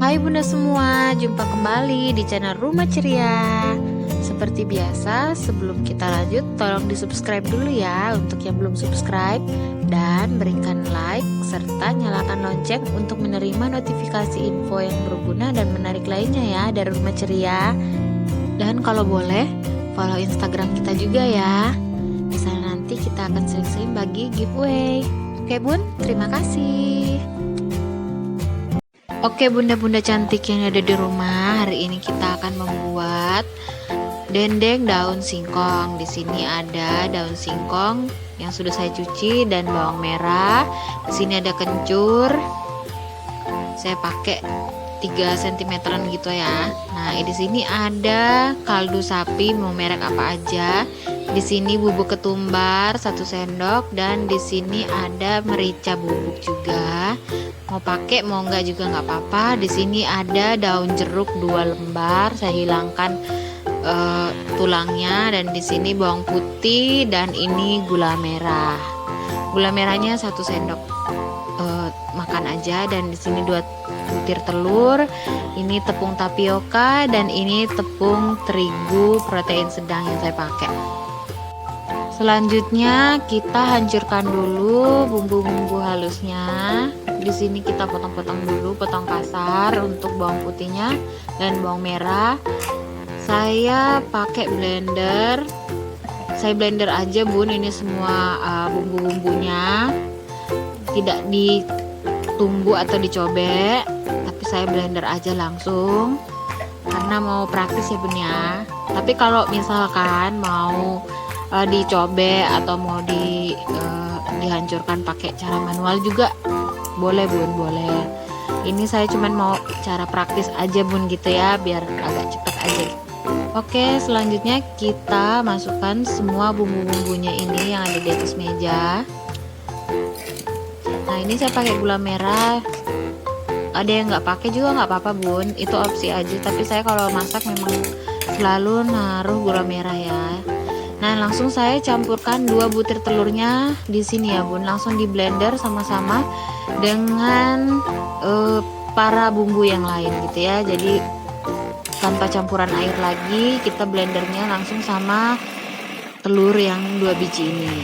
Hai Bunda semua, jumpa kembali di channel Rumah Ceria. Seperti biasa, sebelum kita lanjut, tolong di-subscribe dulu ya untuk yang belum subscribe, dan berikan like serta nyalakan lonceng untuk menerima notifikasi info yang berguna dan menarik lainnya ya dari Rumah Ceria. Dan kalau boleh, follow Instagram kita juga ya. Di sana nanti kita akan sering-sering bagi giveaway. Oke Bun, terima kasih. Oke bunda-bunda cantik yang ada di rumah, hari ini kita akan membuat dendeng daun singkong. Di sini ada daun singkong yang sudah saya cuci dan bawang merah. Di sini ada kencur. Saya pakai 3 cm gitu ya. Nah, di sini ada kaldu sapi, mau merek apa aja. Di sini bubuk ketumbar 1 sendok dan di sini ada merica bubuk juga. Mau pakai mau enggak juga nggak apa-apa. Di sini ada daun jeruk 2 lembar, saya hilangkan tulangnya, dan di sini bawang putih dan ini gula merah. Gula merahnya 1 sendok makan aja, dan di sini 2 butir telur. Ini tepung tapioka dan ini tepung terigu protein sedang yang saya pakai. Selanjutnya kita hancurkan dulu bumbu-bumbu halusnya. Di sini kita potong-potong dulu, potong kasar untuk bawang putihnya dan bawang merah. Saya pakai blender. Saya blender aja Bun, ini semua bumbu-bumbunya. Tidak ditumbuk atau dicobek, tapi saya blender aja langsung karena mau praktis ya Bun ya. Tapi kalau misalkan mau dicobek atau mau dihancurkan pakai cara manual juga boleh Bun, boleh. Ini saya cuman mau cara praktis aja Bun gitu ya, biar agak cepet aja. Oke, selanjutnya kita masukkan semua bumbu-bumbunya ini yang ada di atas meja. Nah, ini saya pakai gula merah. Ada yang nggak pakai juga nggak apa-apa Bun, itu opsi aja. Tapi saya kalau masak memang selalu naruh gula merah ya. Nah, langsung saya campurkan 2 butir telurnya di sini ya Bun, langsung di blender sama-sama dengan para bumbu yang lain gitu ya. Jadi tanpa campuran air lagi, kita blendernya langsung sama telur yang 2 biji ini.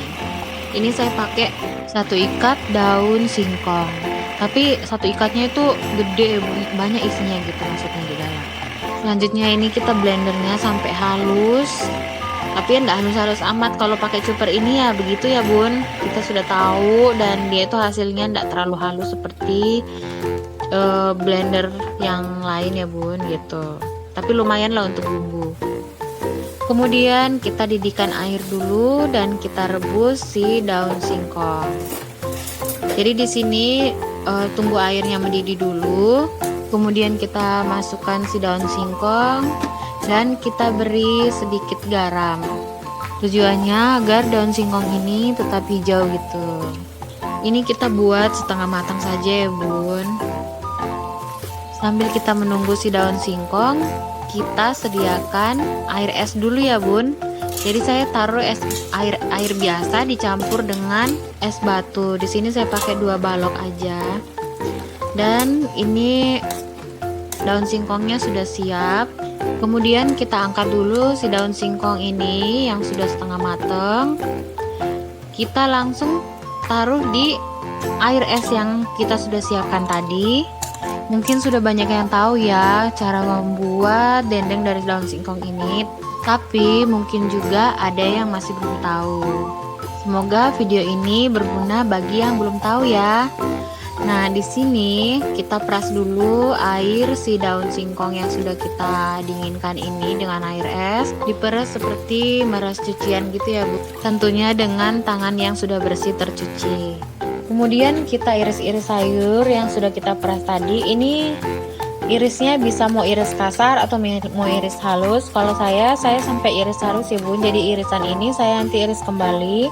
Ini saya pakai 1 ikat daun singkong, tapi 1 ikatnya itu gede Bun, banyak isinya gitu maksudnya di dalam. Selanjutnya ini kita blendernya sampai halus. Tapi enggak halus-halus amat, kalau pakai chopper ini ya begitu ya Bun, kita sudah tahu, dan dia itu hasilnya enggak terlalu halus seperti blender yang lain ya Bun gitu. Tapi lumayan lah untuk bumbu. Kemudian kita didihkan air dulu dan kita rebus si daun singkong. Jadi di sini tunggu airnya mendidih dulu. Kemudian kita masukkan si daun singkong dan kita beri sedikit garam. Tujuannya agar daun singkong ini tetap hijau gitu. Ini kita buat setengah matang saja ya Bun. Sambil kita menunggu si daun singkong, kita sediakan air es dulu ya Bun. Jadi saya taruh air biasa dicampur dengan es batu. Di sini saya pakai 2 balok aja. Dan ini daun singkongnya sudah siap. Kemudian kita angkat dulu si daun singkong ini yang sudah setengah mateng. Kita langsung taruh di air es yang kita sudah siapkan tadi. Mungkin sudah banyak yang tahu ya cara membuat dendeng dari daun singkong ini, tapi mungkin juga ada yang masih belum tahu. Semoga video ini berguna bagi yang belum tahu ya. Nah, di sini kita peras dulu air si daun singkong yang sudah kita dinginkan ini dengan air es. Diperas seperti meras cucian gitu ya Bu. Tentunya dengan tangan yang sudah bersih tercuci. Kemudian kita iris-iris sayur yang sudah kita peras tadi. Ini irisnya bisa mau iris kasar atau mau iris halus. Kalau saya sampai iris halus ya Bun. Jadi irisan ini saya nanti iris kembali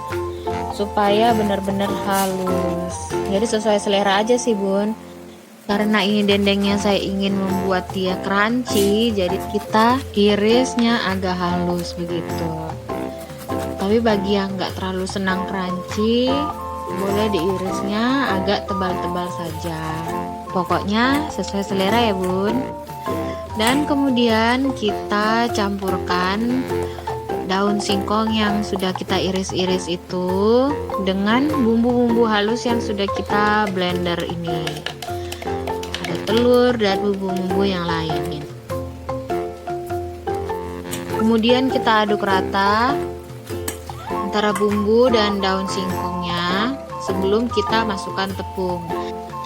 supaya benar-benar halus. Jadi sesuai selera aja sih Bun. Karena ini dendengnya saya ingin membuat dia crunchy, jadi kita irisnya agak halus begitu. Tapi bagi yang nggak terlalu senang crunchy, boleh diirisnya agak tebal-tebal saja. Pokoknya sesuai selera ya bun. Dan kemudian kita campurkan daun singkong yang sudah kita iris-iris itu dengan bumbu-bumbu halus yang sudah kita blender ini. Ada telur dan bumbu-bumbu yang lain. Kemudian kita aduk rata antara bumbu dan daun singkongnya sebelum kita masukkan tepung.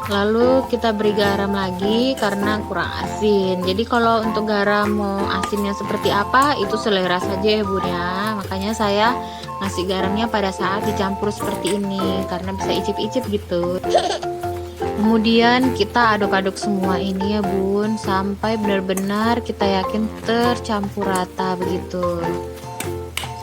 Lalu kita beri garam lagi karena kurang asin. Jadi kalau untuk garam mau asinnya seperti apa itu selera saja ya bun ya. Makanya saya ngasih garamnya pada saat dicampur seperti ini karena bisa icip-icip gitu. Kemudian kita aduk-aduk semua ini ya bun sampai benar-benar kita yakin tercampur rata begitu.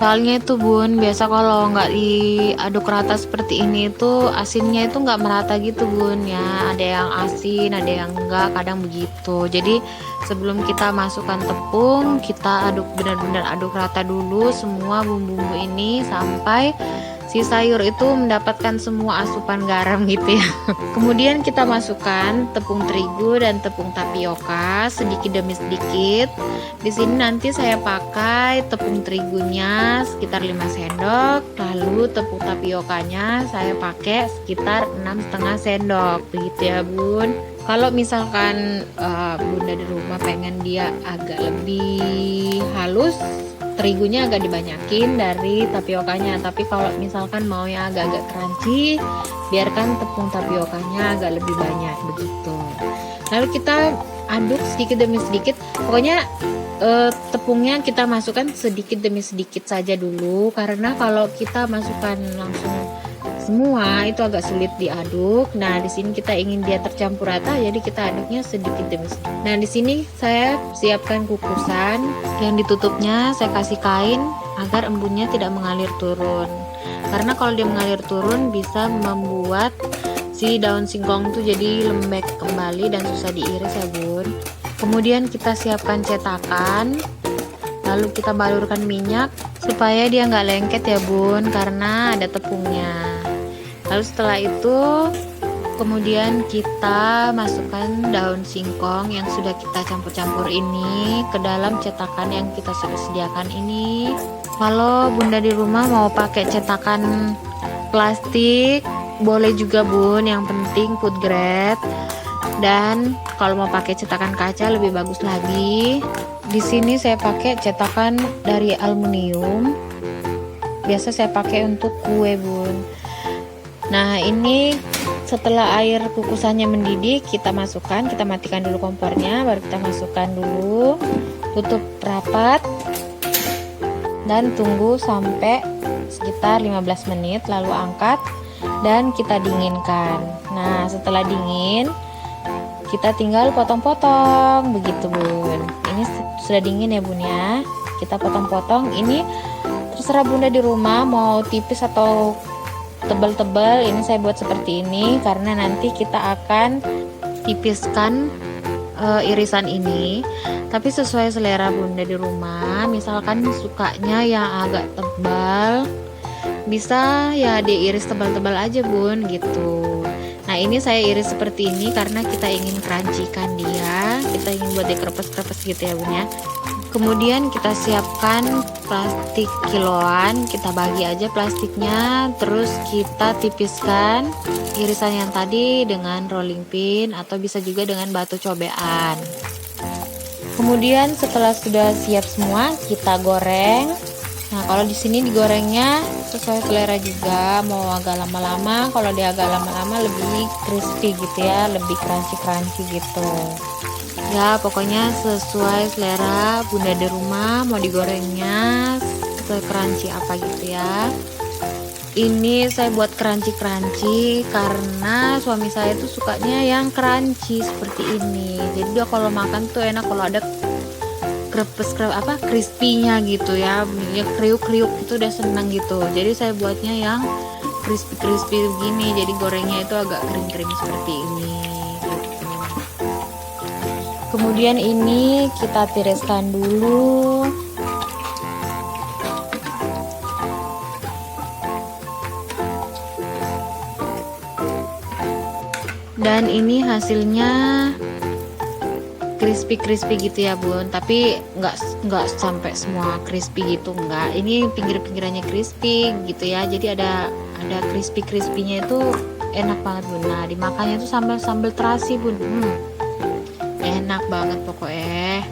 Soalnya itu bun, biasa kalau nggak diaduk rata seperti ini itu asinnya itu nggak merata gitu bun ya. Ada yang asin, ada yang enggak, kadang begitu. Jadi sebelum kita masukkan tepung, kita aduk benar-benar aduk rata dulu semua bumbu-bumbu ini sampai si sayur itu mendapatkan semua asupan garam gitu ya. Kemudian kita masukkan tepung terigu dan tepung tapioka sedikit demi sedikit. Di sini nanti saya pakai tepung terigunya sekitar 5 sendok, lalu tepung tapiokanya saya pakai sekitar 6,5 sendok. Begitu ya bun. Kalau misalkan bunda di rumah pengen dia agak lebih halus, terigunya agak dibanyakin dari tapiokanya. Tapi kalau misalkan mau yang agak-agak crunchy, biarkan tepung tapiokanya agak lebih banyak begitu. Lalu kita aduk sedikit demi sedikit. Pokoknya tepungnya kita masukkan sedikit demi sedikit saja dulu, karena kalau kita masukkan langsung semua itu agak sulit diaduk. Nah, di sini kita ingin dia tercampur rata, jadi kita aduknya sedikit demi sedikit. Nah, di sini saya siapkan kukusan yang ditutupnya saya kasih kain agar embunnya tidak mengalir turun. Karena kalau dia mengalir turun bisa membuat si daun singkong itu jadi lembek kembali dan susah diiris ya bun. Kemudian kita siapkan cetakan, lalu kita balurkan minyak supaya dia nggak lengket ya bun, karena ada tepungnya. Lalu setelah itu kemudian kita masukkan daun singkong yang sudah kita campur-campur ini ke dalam cetakan yang kita sudah sediakan ini. Kalau bunda di rumah mau pakai cetakan plastik boleh juga bun, yang penting food grade. Dan kalau mau pakai cetakan kaca lebih bagus lagi. Di sini saya pakai cetakan dari aluminium. Biasa saya pakai untuk kue bun. Nah, ini setelah air kukusannya mendidih, kita masukkan, kita matikan dulu kompornya, baru kita masukkan dulu, tutup rapat dan tunggu sampai sekitar 15 menit, lalu angkat dan kita dinginkan. Nah, setelah dingin kita tinggal potong-potong begitu bun. Ini sudah dingin ya bun ya, kita potong-potong. Ini terserah bunda di rumah mau tipis atau tebal-tebal. Ini saya buat seperti ini karena nanti kita akan tipiskan irisan ini. Tapi sesuai selera bunda di rumah, misalkan sukanya yang agak tebal, bisa ya diiris tebal-tebal aja bun gitu. Nah, ini saya iris seperti ini karena kita ingin crunchy-kan dia, kita ingin buat dia krepes-krepes gitu ya bun ya. Kemudian kita siapkan plastik kiloan, kita bagi aja plastiknya, terus kita tipiskan irisan yang tadi dengan rolling pin atau bisa juga dengan batu cobean. Kemudian setelah sudah siap semua, kita goreng. Nah, kalau di sini digorengnya sesuai selera juga, mau agak lama-lama, kalau dia agak lama-lama lebih crispy gitu ya, lebih crunchy-crunchy gitu. Ya, pokoknya sesuai selera bunda di rumah, mau digorengnya se-crunchy apa gitu ya. Ini saya buat crunchy-crunchy karena suami saya tuh sukanya yang crunchy seperti ini. Jadi dia kalau makan tuh enak kalau ada crispy-nya gitu ya. Ya kriuk-kriuk itu udah seneng gitu. Jadi saya buatnya yang crispy-crispy begini. Jadi gorengnya itu agak kering-kering seperti ini. Kemudian ini kita tiriskan dulu. Dan Dan ini hasilnya crispy gitu ya bun, tapi nggak sampai semua crispy gitu, nggak. Ini pinggir-pinggirannya crispy gitu ya, jadi ada crispy-crispynya itu enak banget bun. Nah dimakannya tuh sambal terasi bun, enak banget pokoknya.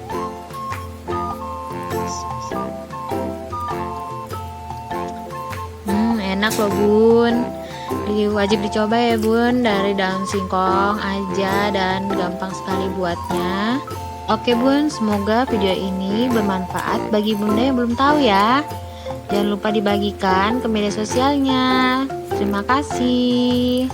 Enak loh bun, wajib dicoba ya bun. Dari daun singkong aja dan gampang sekali buatnya. Oke bun, semoga video ini bermanfaat bagi bunda yang belum tahu ya. Jangan lupa dibagikan ke media sosialnya. Terima kasih.